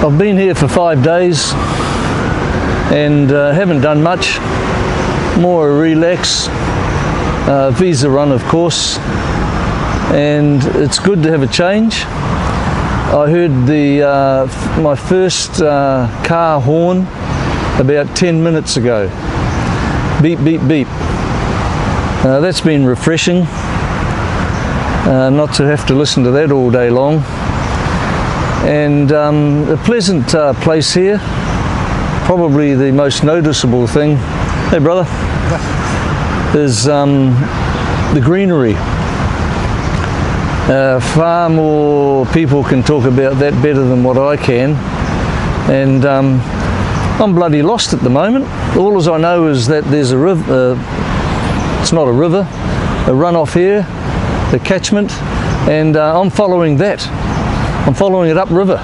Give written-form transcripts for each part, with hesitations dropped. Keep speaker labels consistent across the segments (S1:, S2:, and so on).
S1: I've been here for 5 days and haven't done much. More a relax, visa run of course, and it's good to have a change. I heard my first car horn about 10 minutes ago. Beep, beep, beep. That's been refreshing, not to have to listen to that all day long. And a pleasant place here. Probably the most noticeable thing, hey brother, is the greenery. Far more people can talk about that better than what I can, and I'm bloody lost at the moment. All as I know is that there's a river, it's not a river, a runoff here, the catchment, and I'm following that. I'm following it upriver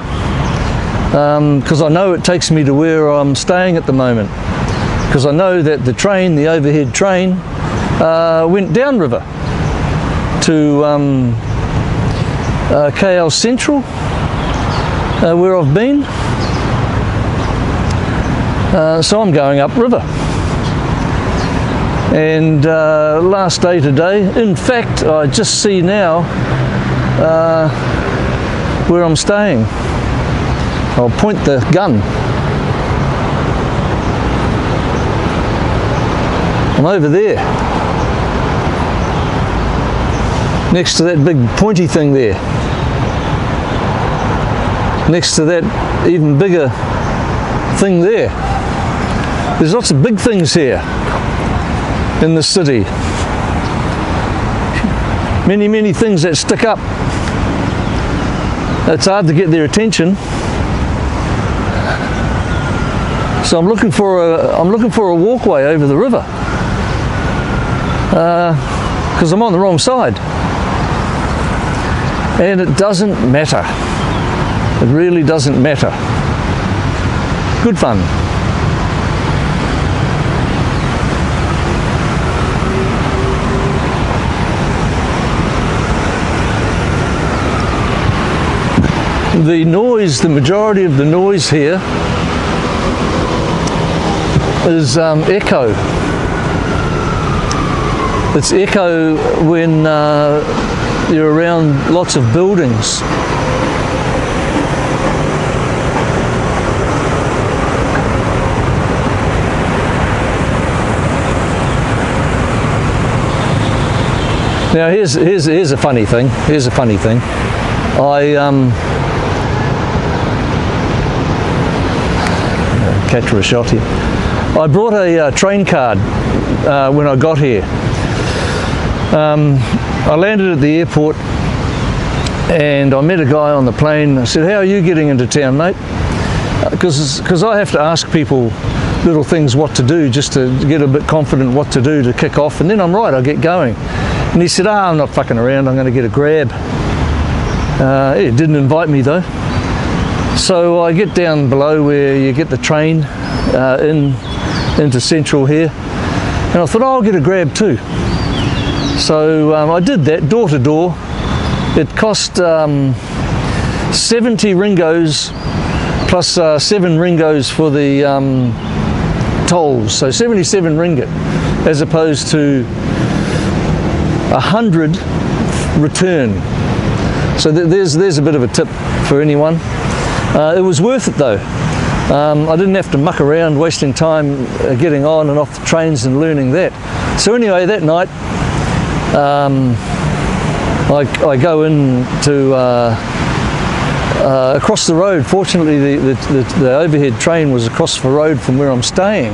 S1: because I know it takes me to where I'm staying at the moment, because I know that the train, the overhead train, went downriver to KL Central, where I've been. So I'm going upriver. And last day today, in fact, I just see now where I'm staying. I'll point the gun. I'm over there, next to that big pointy thing there, next to that even bigger thing there. There's lots of big things here in the city. Many, many things that stick up. It's hard to get their attention. So I'm looking for a walkway over the river, because I'm on the wrong side. And it doesn't matter. It really doesn't matter. Good fun. The noise, the majority of the noise here is echo. It's echo when you're around lots of buildings. Now here's a funny thing. Here's a funny thing. Catch a shot here. I brought a train card when I got here. I landed at the airport and I met a guy on the plane. I said, "How are you getting into town, mate?" Because I have to ask people little things what to do, just to get a bit confident what to do to kick off, and then I'm right, I get going. And he said, "I'm not fucking around, I'm going to get a grab." He didn't invite me though. So I get down below where you get the train into Central here, and I thought, I'll get a grab too. So I did that, door to door. It cost 70 ringos plus 7 ringos for the tolls, so 77 ringgit, as opposed to 100 return. So there's a bit of a tip for anyone. It was worth it though. I didn't have to muck around wasting time getting on and off the trains and learning that. So anyway, that night I go in to across the road. Fortunately the overhead train was across the road from where I'm staying,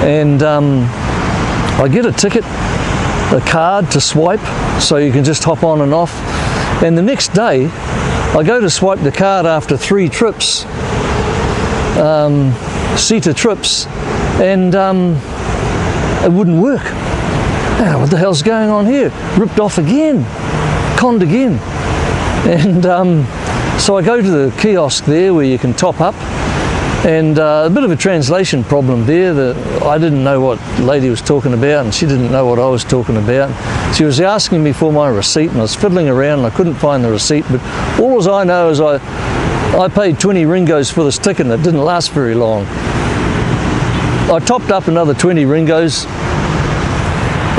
S1: and I get a ticket, a card to swipe, so you can just hop on and off. And the next day I go to swipe the card after 3 trips, seater trips, and it wouldn't work. Oh, what the hell's going on here? Ripped off again, conned again. And so I go to the kiosk there where you can top up, and a bit of a translation problem there. I didn't know what the lady was talking about, and she didn't know what I was talking about. She was asking me for my receipt, and I was fiddling around and I couldn't find the receipt, but all as I know is I I paid 20 ringos for this ticket and it didn't last very long. I topped up another 20 ringos,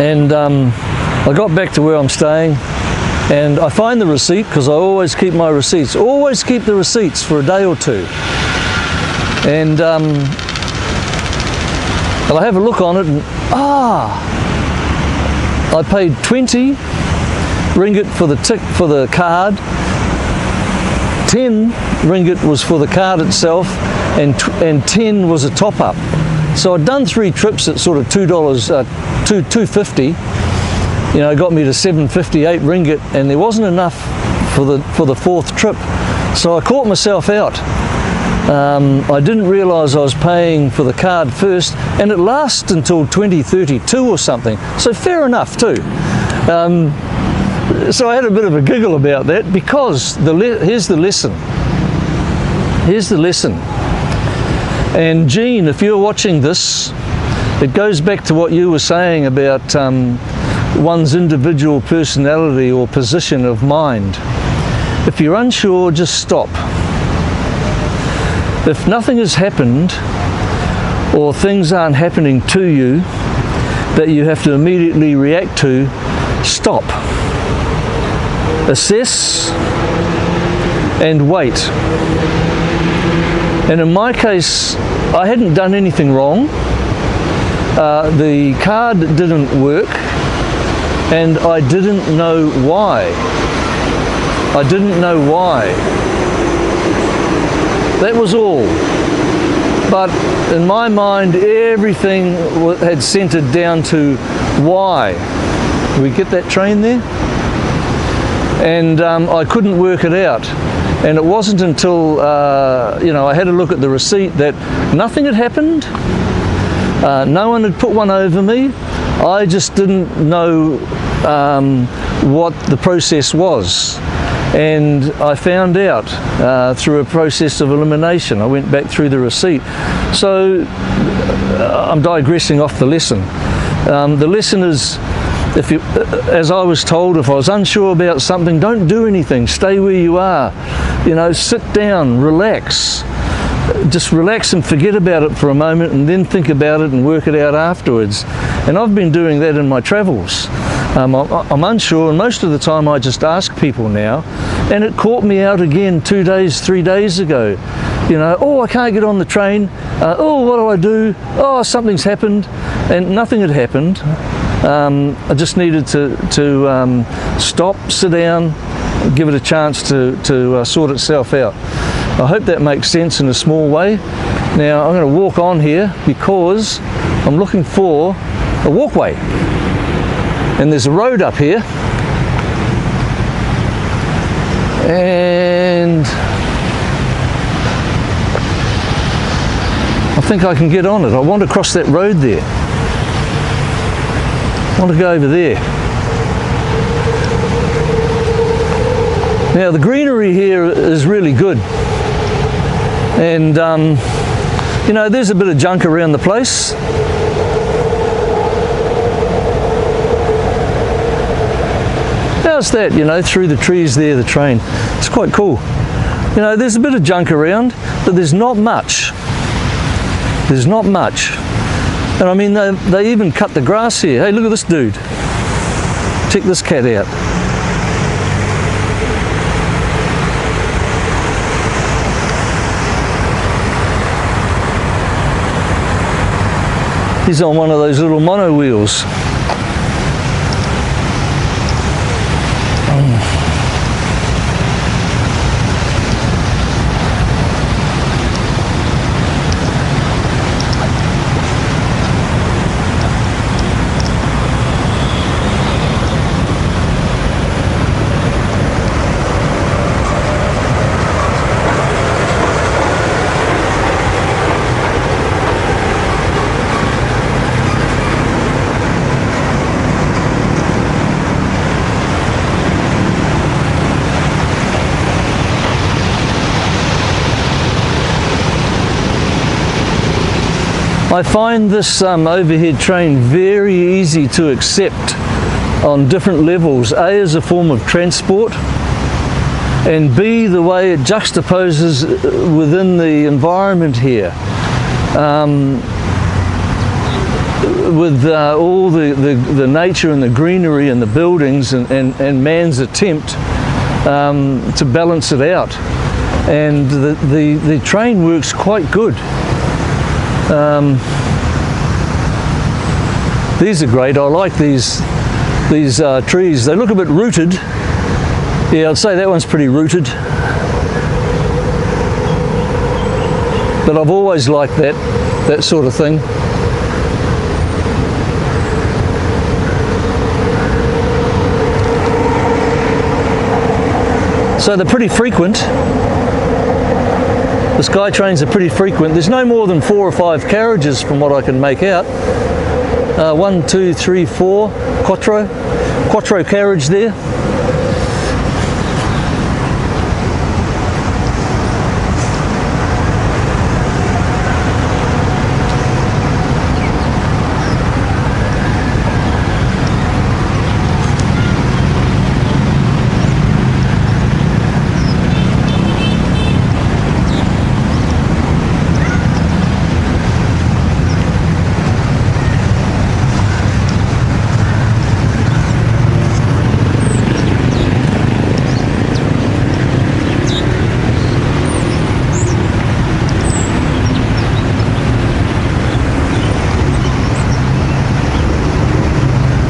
S1: and I got back to where I'm staying, and I find the receipt, because I always keep my receipts, always keep the receipts for a day or two. And I have a look on it, and I paid 20 ringgit for the card, 10 ringgit was for the card itself, and 10 was a top up. So I'd done 3 trips at sort of $2.50. You know, it got me to 758 ringgit, and there wasn't enough for the 4th trip. So I caught myself out. I didn't realise I was paying for the card first, and it lasts until 2032 or something. So fair enough too. So I had a bit of a giggle about that, because here's the lesson. Here's the lesson. And Jean, if you're watching this, it goes back to what you were saying about one's individual personality or position of mind. If you're unsure, just stop. If nothing has happened, or things aren't happening to you that you have to immediately react to, stop. Assess and wait. And in my case, I hadn't done anything wrong. The card didn't work, and I didn't know why. I didn't know why. That was all. But in my mind, everything had centered down to why. We get that train there? And I couldn't work it out. And it wasn't until I had a look at the receipt that nothing had happened. No one had put one over me. I just didn't know what the process was. And I found out through a process of elimination. I went back through the receipt. So I'm digressing off the lesson. The lesson is, as I was told, if I was unsure about something, don't do anything. Stay where you are. You know, sit down, relax. Just relax and forget about it for a moment, and then think about it and work it out afterwards. And I've been doing that in my travels. I'm unsure, and most of the time I just ask people now, and it caught me out again 2 days, 3 days ago. You know, oh, I can't get on the train. Oh, what do I do? Oh, something's happened. And nothing had happened. I just needed to stop, sit down, give it a chance to sort itself out. I hope that makes sense in a small way. Now I'm going to walk on here because I'm looking for a walkway. And there's a road up here. And I think I can get on it. I want to cross that road there. I want to go over there. Now the greenery here is really good. And you know, there's a bit of junk around the place. How's that, you know, through the trees there, the train. It's quite cool. You know, there's a bit of junk around, but there's not much. There's not much. And I mean, they even cut the grass here. Hey, look at this dude. Check this cat out. He's on one of those little mono wheels. I find this overhead train very easy to accept on different levels. A, as a form of transport, and B, the way it juxtaposes within the environment here. With all the nature and the greenery and the buildings and man's attempt to balance it out. And the train works quite good. These are great. I like these trees. They look a bit rooted. Yeah, I'd say that one's pretty rooted. But I've always liked that sort of thing. So they're pretty frequent. The sky trains are pretty frequent. There's no more than 4 or 5 carriages from what I can make out. 1, 2, 3, 4, quattro carriage there.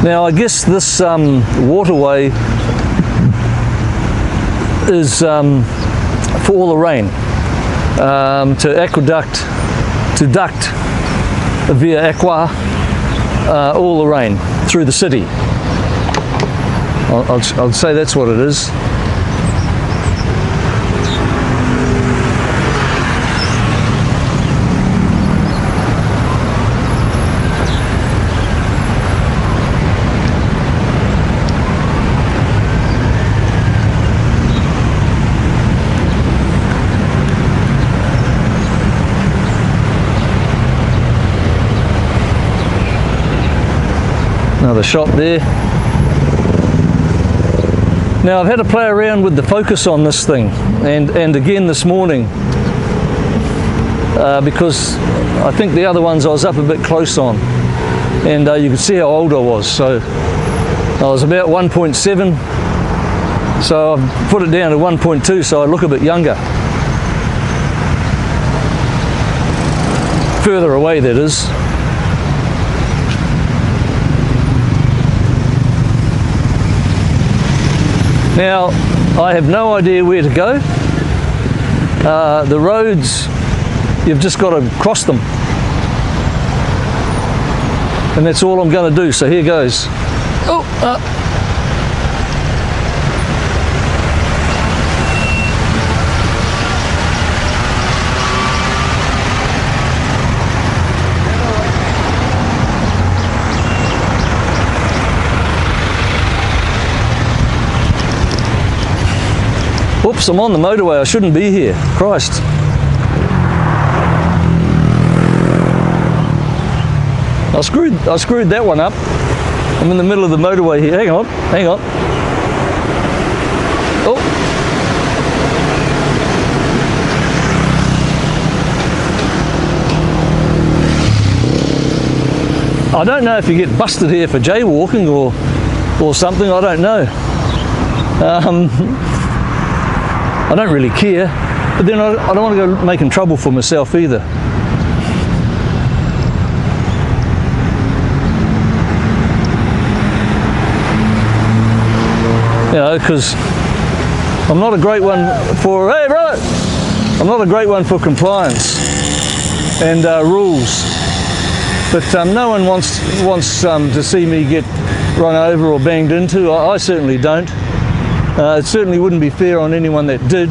S1: Now I guess this waterway is for all the rain, to duct via aqua all the rain through the city. I'll say that's what it is. Another shot there. Now I've had to play around with the focus on this thing, and again this morning, because I think the other ones I was up a bit close on, and you could see how old I was. So I was about 1.7, so I've put it down to 1.2 so I look a bit younger. Further away, that is. Now, I have no idea where to go. The roads, you've just got to cross them. And that's all I'm going to do, so here goes. Oops, I'm on the motorway, I shouldn't be here. Christ. I screwed that one up. I'm in the middle of the motorway here. Hang on. Oh. I don't know if you get busted here for jaywalking or something, I don't know. I don't really care, but then I don't want to go making trouble for myself either. You know, because I'm not a great one for, hey bro, I'm not a great one for compliance and rules. But no one wants to see me get run over or banged into. I certainly don't. It certainly wouldn't be fair on anyone that did.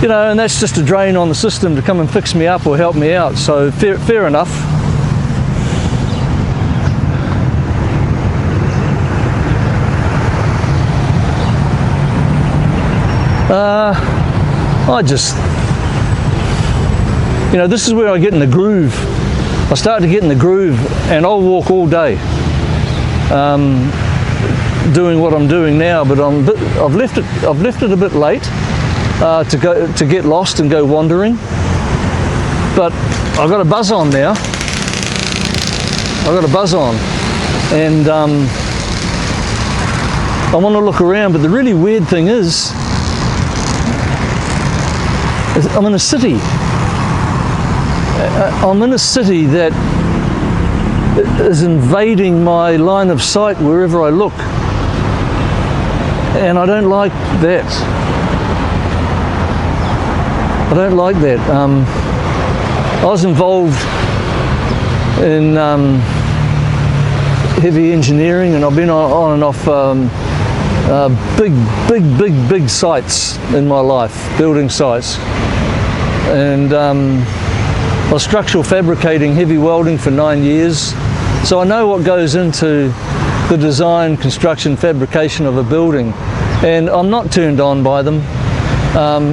S1: You know, and that's just a drain on the system to come and fix me up or help me out. So fair enough. You know, this is where I get in the groove. I start to get in the groove and I'll walk all day. doing what I'm doing now, but I've left it a bit late to get lost and go wandering. But I've got a buzz on now. And I want to look around. But the really weird thing is I'm in a city. I'm in a city that is invading my line of sight wherever I look, and I don't like that. I was involved in heavy engineering, and I've been on and off big sites in my life, building sites, and I was structural fabricating, heavy welding for 9 years, so I know what goes into the design, construction, fabrication of a building, and I'm not turned on by them.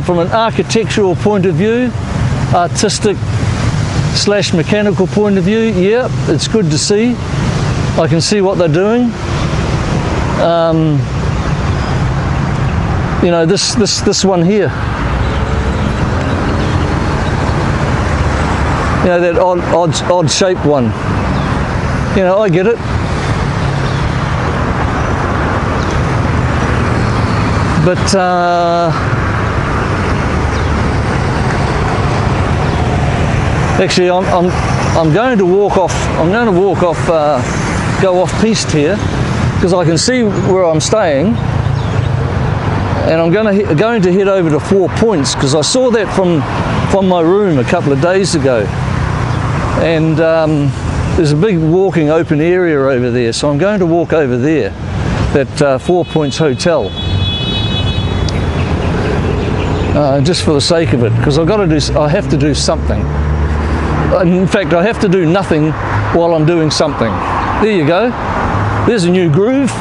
S1: From an architectural point of view, artistic / mechanical point of view, yeah, it's good to see. I can see what they're doing. You know, this one here. You know, that odd shaped one. You know, I get it. But actually, I'm going to walk off. Go off piste here, because I can see where I'm staying, and I'm going to head over to 4 Points, because I saw that from my room a couple of days ago, and there's a big walking open area over there, so I'm going to walk over there, that 4 Points Hotel, just for the sake of it, because I have to do something. In fact, I have to do nothing while I'm doing something. There you go. There's a new groove.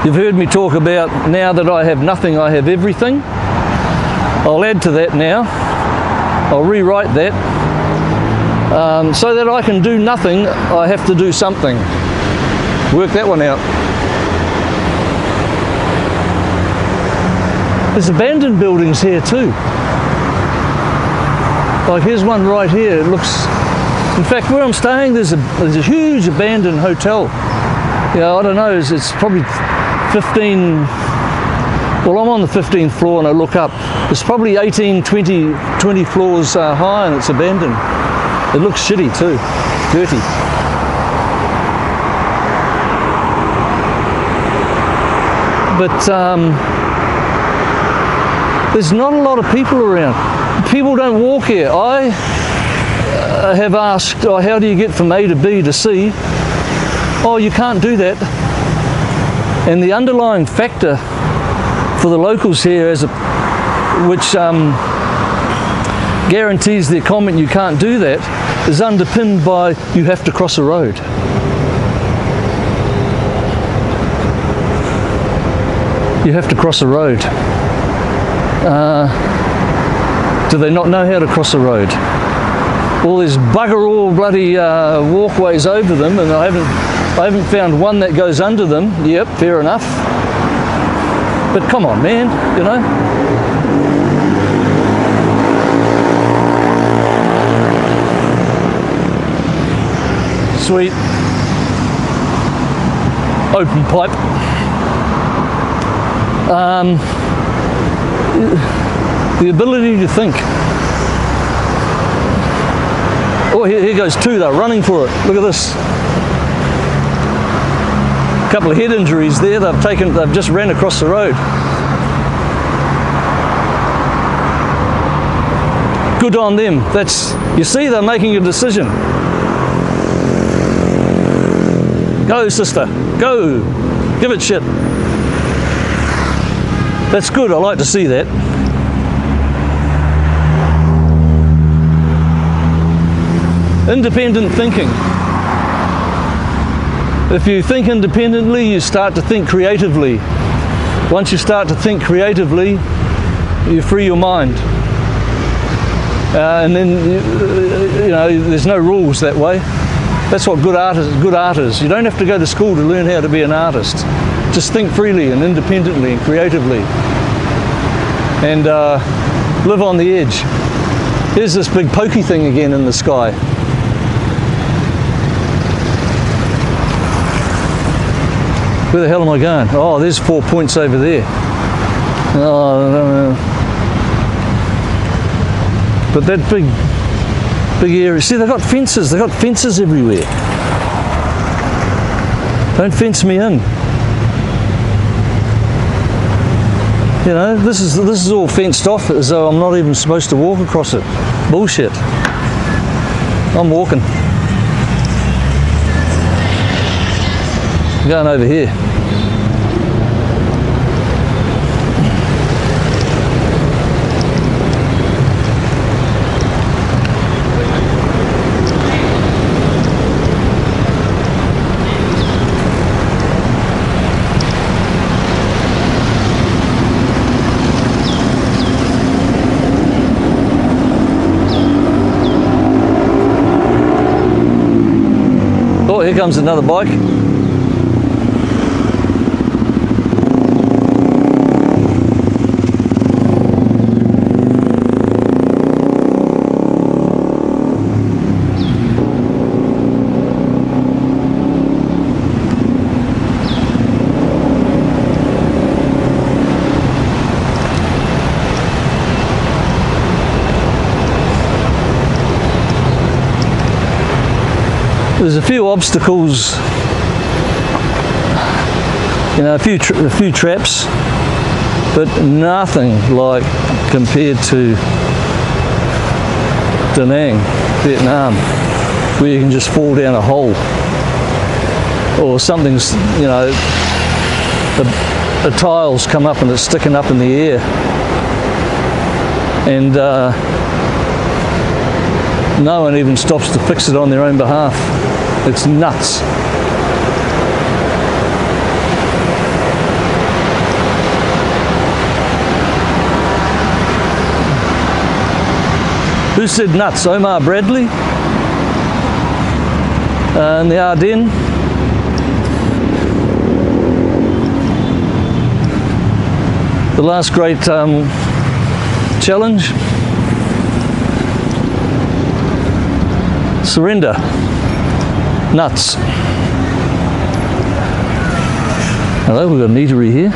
S1: You've heard me talk about, now that I have nothing, I have everything. I'll add to that now. I'll rewrite that. So that I can do nothing, I have to do something. Work that one out. There's abandoned buildings here too. Like here's one right here. It looks, in fact, where I'm staying, there's a huge abandoned hotel. Yeah, I don't know, it's probably 15, well, I'm on the 15th floor and I look up. It's probably 18, 20 floors high, and it's abandoned. It looks shitty too, dirty. But there's not a lot of people around. People don't walk here. I have asked, how do you get from A to B to C? Oh, you can't do that. And the underlying factor for the locals here, which guarantees their comment you can't do that, is underpinned by you have to cross a road. You have to cross a road. Do they not know how to cross a road? Well, there's bugger all bloody walkways over them, and I haven't found one that goes under them. Yep, fair enough. But come on, man, you know. Sweet. Open pipe. The ability to think. Oh, here goes two. They're running for it. Look at this. A couple of head injuries there. They've just ran across the road. Good on them. You see, they're making a decision. Go, sister. Go. Give it shit. That's good. I like to see that. Independent thinking. If you think independently, you start to think creatively. Once you start to think creatively, you free your mind. And then, you know, there's no rules that way. That's what good art is. You don't have to go to school to learn how to be an artist. Just think freely and independently and creatively, and live on the edge. Here's this big pokey thing again in the sky. Where the hell am I going? Oh, there's 4 points over there. Oh, I don't know. But that big area, see, they've got fences everywhere. Don't fence me in. You know, this is all fenced off as though I'm not even supposed to walk across it. Bullshit. I'm walking. I'm going over here. Oh, here comes another bike. There's a few obstacles, you know, a few traps, but nothing like compared to Da Nang, Vietnam, where you can just fall down a hole, or something's, you know, the tiles come up and it's sticking up in the air, and no one even stops to fix it on their own behalf. It's nuts. Who said nuts? Omar Bradley? In the Ardennes? The last great challenge? Surrender. Nuts. Hello, we've got an eatery here.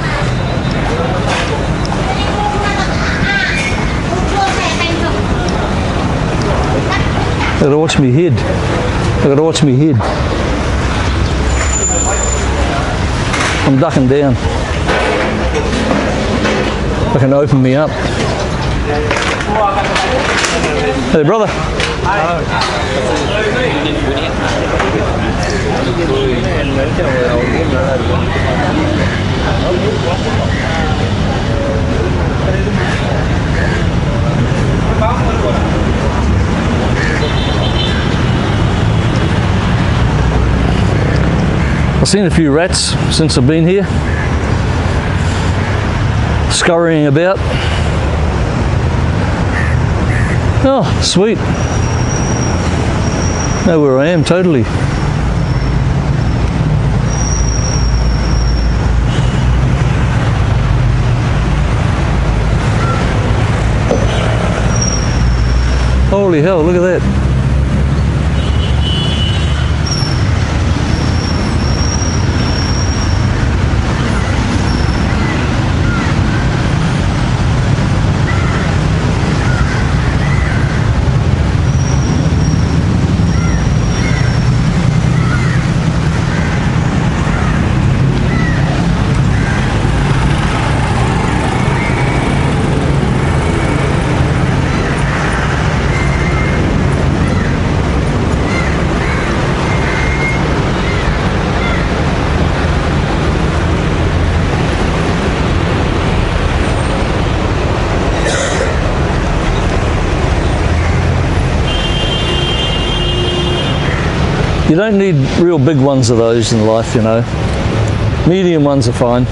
S1: I gotta watch me head. I gotta watch me head. I'm ducking down. They can open me up. Hey, brother. I've seen a few rats since I've been here, scurrying about. Oh, sweet. Know where I am totally. Holy hell, look at that. You don't need real big ones of those in life, you know. Medium ones are fine.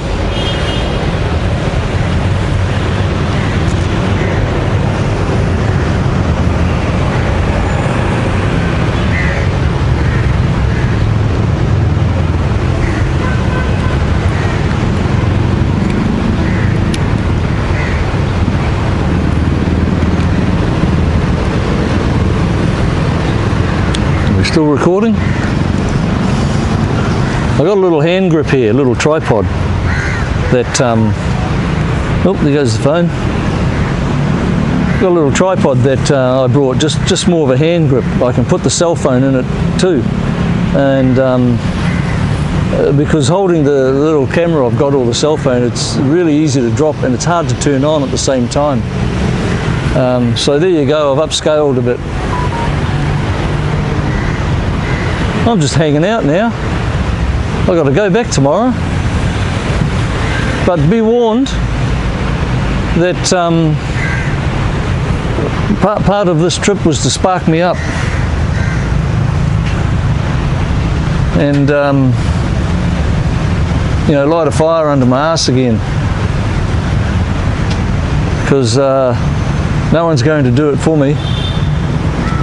S1: Still recording? I've got a little hand grip here, a little tripod that, oh, there goes the phone. Got a little tripod that I brought, just more of a hand grip. I can put the cell phone in it too. And because holding the little camera I've got, or the cell phone, it's really easy to drop and it's hard to turn on at the same time. So there you go, I've upscaled a bit. I'm just hanging out now. I've got to go back tomorrow. But be warned that part of this trip was to spark me up. And you know, light a fire under my ass again. Because no one's going to do it for me.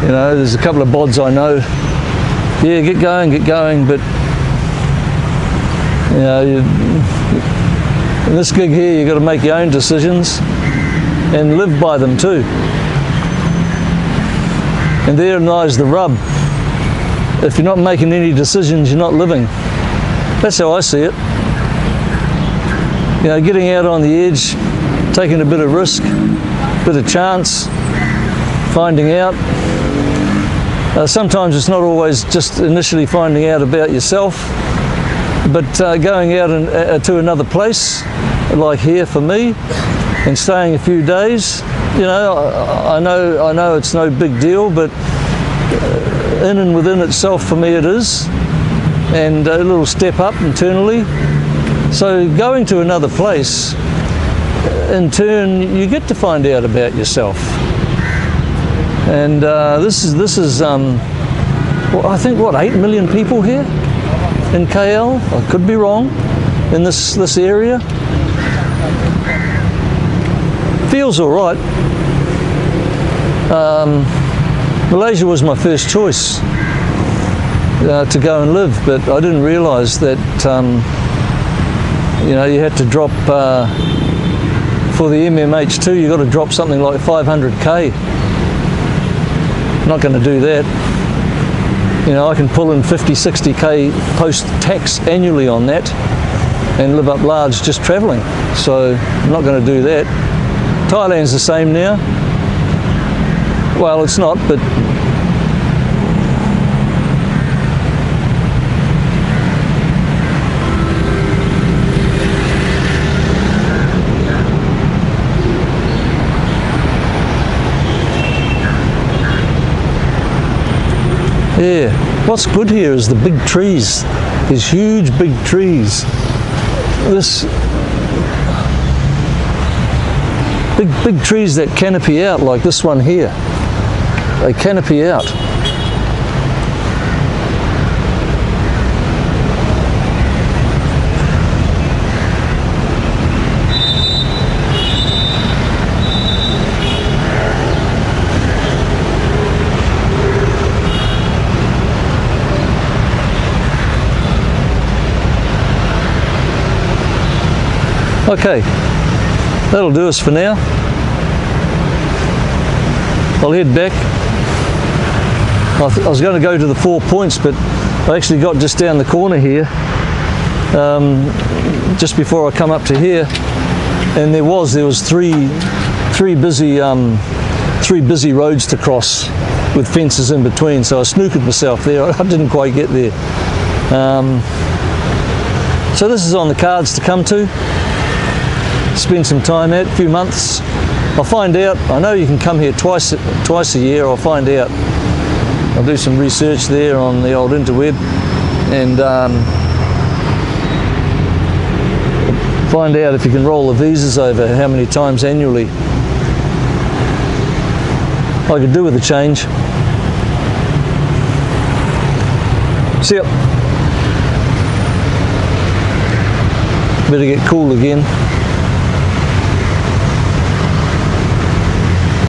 S1: You know, there's a couple of bods I know. Yeah, get going, but you know, in this gig here, you've got to make your own decisions and live by them too. And therein lies the rub. If you're not making any decisions, you're not living. That's how I see it. You know, getting out on the edge, taking a bit of risk, bit of chance, finding out. Sometimes it's not always just initially finding out about yourself, but going out to another place, like here for me, and staying a few days. You know, I know it's no big deal, but in and within itself for me it is, and a little step up internally. So going to another place, in turn, you get to find out about yourself. And this is well, I think, what, 8 million people here in KL? I could be wrong, in this area. Feels all right. Malaysia was my first choice to go and live, but I didn't realise that you know, you had to drop for the MMH2. You got to drop something like 500k. Not going to do that. You know, I can pull in 50, 60k post-tax annually on that and live up large just travelling. So I'm not going to do that. Thailand's the same now. Well, it's not, but yeah, what's good here is the big trees. These huge big trees. This big trees that canopy out, like this one here. They canopy out. Okay, that'll do us for now. I'll head back. I was going to go to the 4 points, but I actually got just down the corner here, just before I come up to here, and there was three busy roads to cross with fences in between. So I snookered myself there. I didn't quite get there. So this is on the cards to come to. Spend some time at, a few months. I'll find out. I know you can come here twice a year. I'll find out. I'll do some research there on the old interweb and find out if you can roll the visas over, how many times annually. I could do with a change. See ya. Better get cool again.